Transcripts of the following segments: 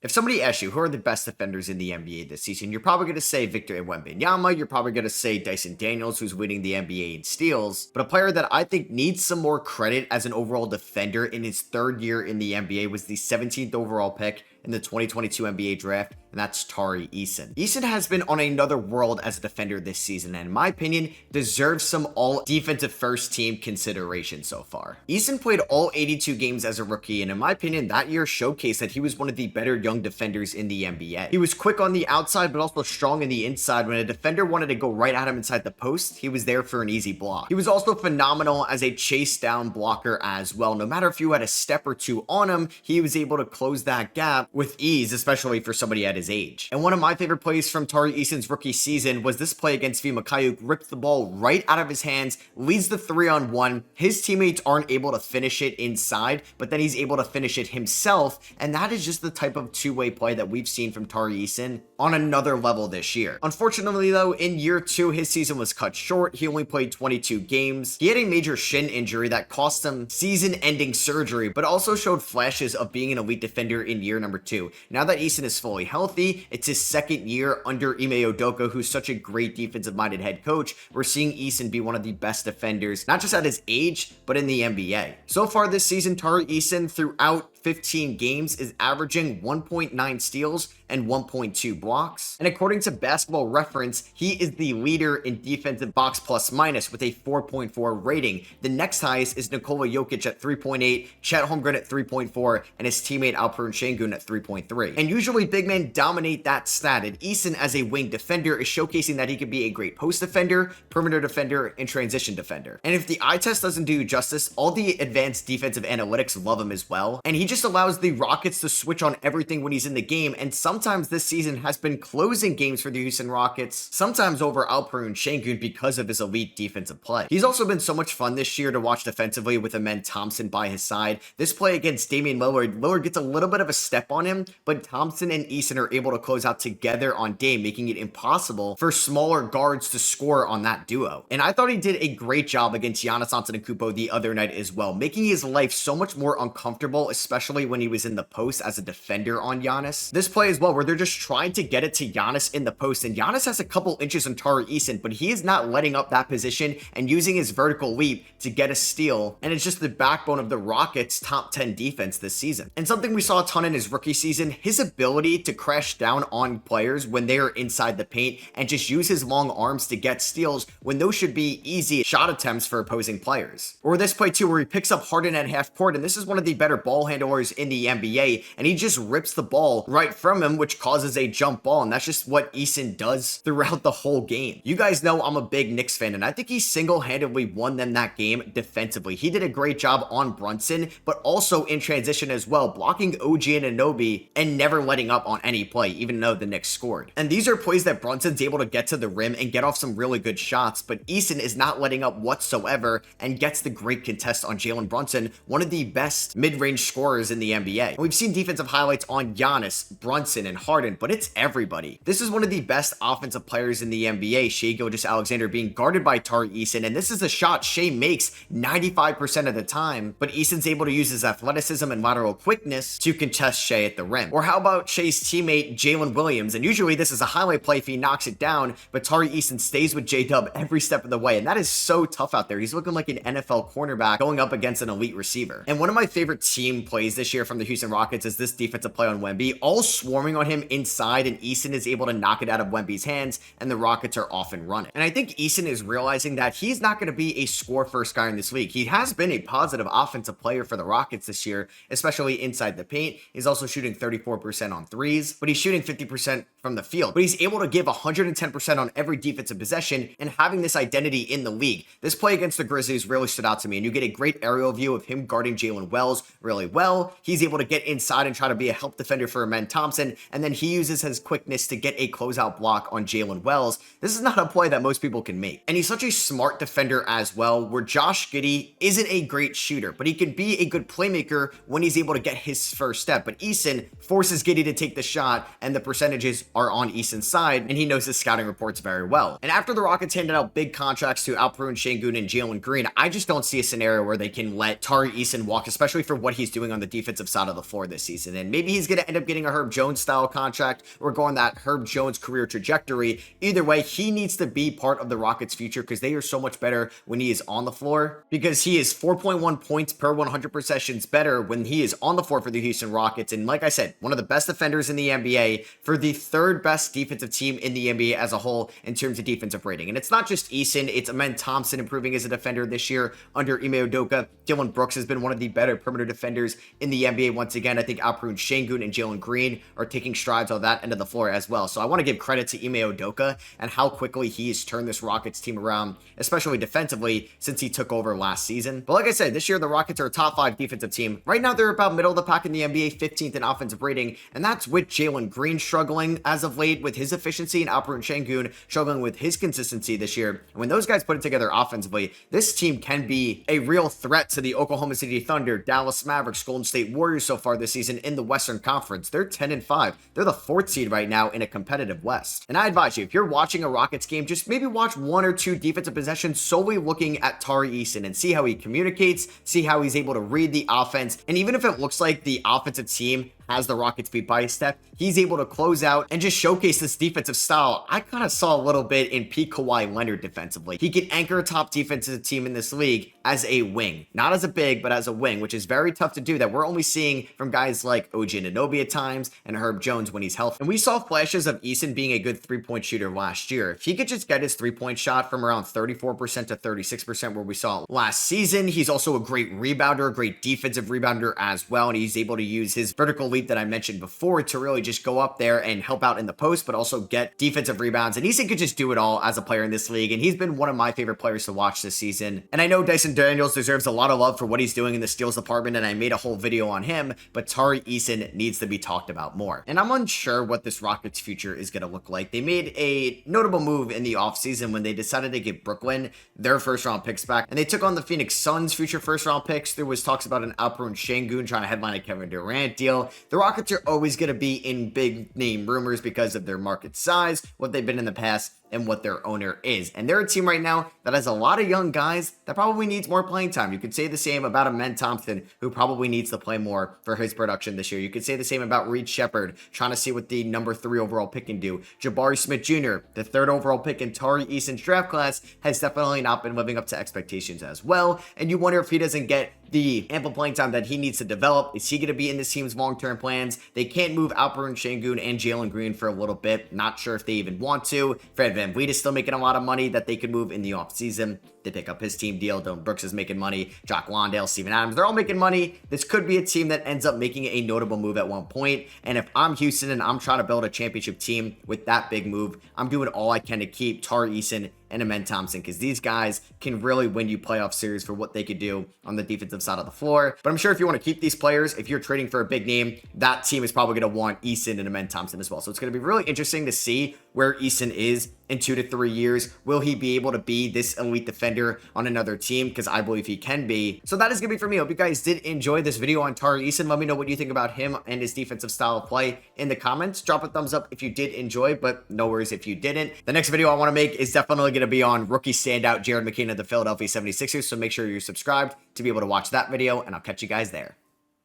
If somebody asks you who are the best defenders in the NBA this season, you're probably going to say Victor Wembanyama. You're probably going to say Dyson Daniels, who's leading the NBA in steals. But a player that I think needs some more credit as an overall defender in his third year in the NBA was the 17th overall pick in the 2022 NBA draft, and that's Tari Eason. Eason has been on another world as a defender this season, and in my opinion, deserves some all defensive first team consideration so far. Eason played all 82 games as a rookie, and in my opinion, that year showcased that he was one of the better young defenders in the NBA. He was quick on the outside, but also strong in the inside. When a defender wanted to go right at him inside the post, he was there for an easy block. He was also phenomenal as a chase down blocker as well. No matter if you had a step or two on him, he was able to close that gap with ease, especially for somebody at his age. And one of my favorite plays from Tari Eason's rookie season was this play against Vima Kayuk, rips the ball right out of his hands, leads the 3-on-1. His teammates aren't able to finish it inside, but then he's able to finish it himself, and that is just the type of two-way play that we've seen from Tari Eason on another level this year. Unfortunately though, in year 2, his season was cut short. He only played 22 games. He had a major shin injury that cost him season-ending surgery, but also showed flashes of being an elite defender in year number 2. Now that Eason is fully healthy, it's his second year under Ime Udoka, who's such a great defensive-minded head coach. We're seeing Eason be one of the best defenders, not just at his age, but in the NBA. So far this season, Tari Eason, throughout 15 games, is averaging 1.9 steals and 1.2 blocks. And according to Basketball Reference, he is the leader in defensive box plus minus with a 4.4 rating. The next highest is Nikola Jokic at 3.8, Chet Holmgren at 3.4, and his teammate Alperen Şengün at 3.3. And usually big men dominate that stat, and Eason as a wing defender is showcasing that he could be a great post defender, perimeter defender, and transition defender. And if the eye test doesn't do you justice, all the advanced defensive analytics love him as well. And he just allows the Rockets to switch on everything when he's in the game, and sometimes this season has been closing games for the Houston Rockets, sometimes over Alperen Şengün because of his elite defensive play. He's also been so much fun this year to watch defensively with Amen Thompson by his side. This play against Damian Lillard gets a little bit of a step on him, but Thompson and Eason are able to close out together on Dame, making it impossible for smaller guards to score on that duo. And I thought he did a great job against Giannis Antetokounmpo the other night as well, making his life so much more uncomfortable, especially when he was in the post as a defender on Giannis. This play as well, where they're just trying to get it to Giannis in the post, and Giannis has a couple inches on Tari Eason, but he is not letting up that position and using his vertical leap to get a steal, and it's just the backbone of the Rockets' top 10 defense this season. And something we saw a ton in his rookie season, his ability to crash down on players when they are inside the paint and just use his long arms to get steals when those should be easy shot attempts for opposing players. Or this play too, where he picks up Harden at half court, and this is one of the better ball handlers in the NBA, and he just rips the ball right from him, which causes a jump ball, and that's just what Eason does throughout the whole game. You guys know I'm a big Knicks fan, and I think he single-handedly won them that game defensively. He did a great job on Brunson, but also in transition as well, blocking OG Anunoby and never letting up on any play, even though the Knicks scored. And these are plays that Brunson's able to get to the rim and get off some really good shots, but Eason is not letting up whatsoever and gets the great contest on Jalen Brunson, one of the best mid-range scorers in the NBA. And we've seen defensive highlights on Giannis, Brunson, and Harden, but it's everybody. This is one of the best offensive players in the NBA, Shai Gilgeous-Alexander, being guarded by Tari Eason, and this is a shot Shai makes 95% of the time, but Eason's able to use his athleticism and lateral quickness to contest Shai at the rim. Or how about Shai's teammate Jalen Williams? And usually this is a highlight play if he knocks it down, but Tari Eason stays with J-Dub every step of the way, and that is so tough out there. He's looking like an NFL cornerback going up against an elite receiver. And one of my favorite team plays this year from the Houston Rockets is this defensive play on Wemby, all swarming on him inside, and Eason is able to knock it out of Wemby's hands, and the Rockets are off and running. And I think Eason is realizing that he's not going to be a score-first guy in this league. He has been a positive offensive player for the Rockets this year, especially inside the paint. He's also shooting 34% on threes, but he's shooting 50% from the field. But he's able to give 110% on every defensive possession and having this identity in the league. This play against the Grizzlies really stood out to me, and you get a great aerial view of him guarding Jalen Wells really well. He's able to get inside and try to be a help defender for Amen Thompson, and then he uses his quickness to get a closeout block on Jalen Wells. This is not a play that most people can make. And he's such a smart defender as well, where Josh Giddey isn't a great shooter, but he can be a good playmaker when he's able to get his first step. But Eason forces Giddey to take the shot, and the percentages are on Eason's side, and he knows his scouting reports very well. And after the Rockets handed out big contracts to Alperen Şengün and Jalen Green, I just don't see a scenario where they can let Tari Eason walk, especially for what he's doing on the defensive side of the floor this season. And maybe he's going to end up getting a Herb Jones style contract or going that Herb Jones career trajectory. Either way, he needs to be part of the Rockets' future because they are so much better when he is on the floor, because he is 4.1 points per 100 possessions better when he is on the floor for the Houston Rockets. And like I said, one of the best defenders in the NBA for the third best defensive team in the NBA as a whole in terms of defensive rating. And it's not just Eason, it's Amen Thompson improving as a defender this year under Ime Udoka. Dylan Brooks has been one of the better perimeter defenders in the NBA once again. I think Alperen Şengün and Jalen Green are taking strides on that end of the floor as well. So I want to give credit to Ime Udoka and how quickly he has turned this Rockets team around, especially defensively, since he took over last season. But like I said, this year the Rockets are a top 5 defensive team. Right now they're about middle of the pack in the NBA, 15th in offensive rating, and that's with Jalen Green struggling as of late with his efficiency and Alperen Şengün struggling with his consistency this year. And when those guys put it together offensively, this team can be a real threat to the Oklahoma City Thunder, Dallas Mavericks, Golden State Warriors so far this season in the Western Conference. They're 10-5. They're the 4th seed right now in a competitive West. And I advise you, if you're watching a Rockets game, just maybe watch 1 or 2 defensive possessions solely looking at Tari Eason and see how he communicates, see how he's able to read the offense. And even if it looks like the offensive team has the Rockets beat by a step, he's able to close out and just showcase this defensive style I kind of saw a little bit in peak Kawhi Leonard defensively. He can anchor a top defensive team in this league as a wing, not as a big, but as a wing, which is very tough to do, that we're only seeing from guys like OG Anunoby at times and Herb Jones when he's healthy. And we saw flashes of Eason being a good 3-point shooter last year. If he could just get his 3-point shot from around 34% to 36% where we saw it last season, he's also a great rebounder, a great defensive rebounder as well, and he's able to use his vertical leap that I mentioned before to really just go up there and help out in the post, but also get defensive rebounds. And Eason could just do it all as a player in this league, and he's been one of my favorite players to watch this season. And I know Dyson Daniels deserves a lot of love for what he's doing in the steals department, and I made a whole video on him, but Tari Eason needs to be talked about more. And I'm unsure what this Rockets future is going to look like. They made a notable move in the offseason when they decided to give Brooklyn their first-round picks back, and they took on the Phoenix Suns' future first-round picks. There was talks about an Alperen Şengün trying to headline a Kevin Durant deal. The Rockets are always going to be in big name rumors because of their market size, what they've been in the past, and what their owner is. And they're a team right now that has a lot of young guys that probably needs more playing time. You could say the same about Amen Thompson, who probably needs to play more for his production this year. You could say the same about Reed Shepherd, trying to see what the number 3 overall pick can do. Jabari Smith Jr., the 3rd overall pick in Tari Eason's draft class, has definitely not been living up to expectations as well. And you wonder if he doesn't get the ample playing time that he needs to develop. Is he going to be in this team's long-term plans? They can't move Alperen Şengün and Jalen Green for a little bit. Not sure if they even want to. Fred VanVleet is still making a lot of money that they could move in the offseason. They pick up his team deal. Dylan Brooks is making money. Jock Landale, Steven Adams, they're all making money. This could be a team that ends up making a notable move at one point. And if I'm Houston and I'm trying to build a championship team with that big move, I'm doing all I can to keep Tari Eason and Amen Thompson, because these guys can really win you playoff series for what they could do on the defensive side of the floor. But I'm sure if you want to keep these players, if you're trading for a big name, that team is probably going to want Eason and Amen Thompson as well. So it's going to be really interesting to see where Eason is in 2 to 3 years. Will he be able to be this elite defender on another team? Because I believe he can be. So that is going to be for me. I hope you guys did enjoy this video on Tari Eason. Let me know what you think about him and his defensive style of play in the comments. Drop a thumbs up if you did enjoy, but no worries if you didn't. The next video I want to make is definitely going to be on rookie standout Jared McCain of the Philadelphia 76ers. So make sure you're subscribed to be able to watch that video, and I'll catch you guys there.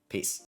Peace.